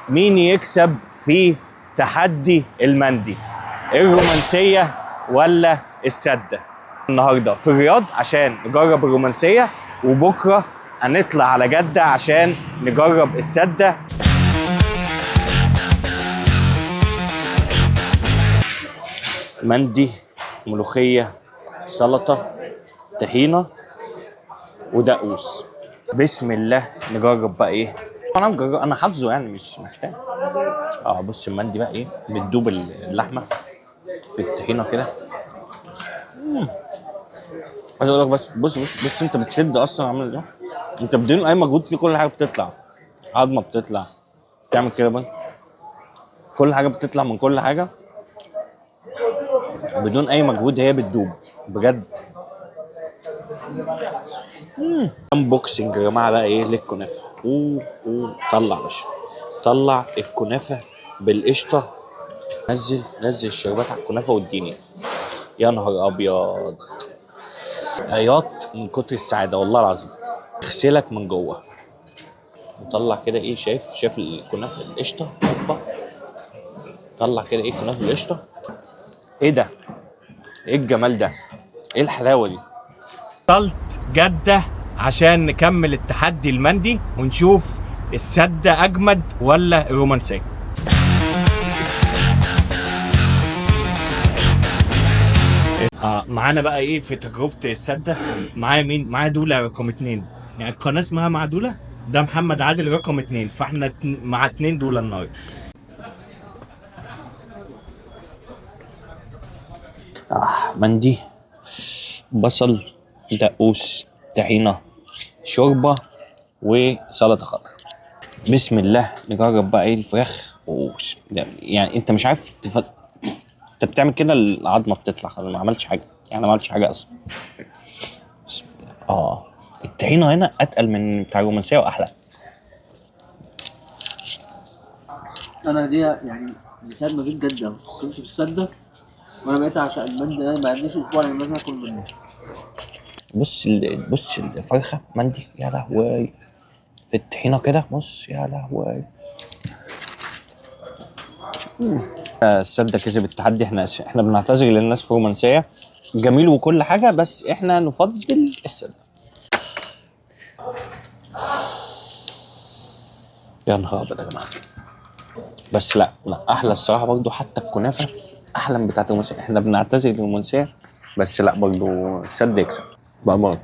مين يكسب في تحدي المندي؟ الرومانسية ولا السدة؟ النهارده في الرياض عشان نجرب الرومانسية، وبكرة هنطلع على جدة عشان نجرب السدة. مندي، ملوخية، سلطة، طحينة ودقوس. بسم الله نجرب بقى ايه. انا حافظه يعني مش محتاج. بص المندي بقى ايه، بتدوب اللحمه في الطحينه كده. عايز اقول لك بص انت بتشد اصلا عامل ازاي. انت بدون اي مجهود في كل حاجه بتطلع، عظمه بتطلع، تعمل كده بقى كل حاجه بتطلع من كل حاجه بدون اي مجهود، هي بتدوب بجد. انبوكسنج يا جماعه بقى ايه للكنافه. طلع يا باشا، طلع الكنافه بالقشطه. نزل الشربات على الكنافه واديني. يا نهار ابيض، عياط من كتر السعاده والله العظيم، اغسلك من جوه. وطلع كده ايه، شايف الكنافه القشطه. هوبا، طلع كده ايه الكنافه القشطه. ايه ده، ايه الجمال ده، ايه الحلاوه دي. وصلت جده عشان نكمل التحدي المندي ونشوف السده اجمد ولا الرومانسيه. معانا بقى ايه في تجربه السده. معايا مين؟ معايا دوله رقم 2، يعني القناه اسمها مع دوله. ده محمد عادل رقم 2، فاحنا مع 2 دوله النهارده. مندي، بصل، دقوس، طحينه، شوربه، وسلطه خضراء. بسم الله نجرب بقى ايه الفراخ. يعني انت مش عارف انت بتعمل كده العظمه بتطلع. انا ما عملتش حاجه، يعني ما عملتش حاجه اصلا. بسم الله. الطحينه هنا اتقل من بتاع الرومانسيه واحلى. انا دي يعني من ساعه ما جيت جده كنت في السده، وانا بقيت اعشق المندي. انا ما عنديش اسبوع يعني لازم اكل منه. بص الفرخه مندي، يا لهوي، في الطحينه كده، بص يا لهوي. السده كسب التحدي. احنا بنعتذر للناس في رومانسيه، جميل وكل حاجه، بس احنا نفضل السده. يا نهار ابيض يا جماعه. بس لا احلى الصراحه برضو، حتى الكنافه احلى من بتاعت المنسيه. احنا بنعتذر للمنسيه، بس لا برضو السد يكسب بأمانة.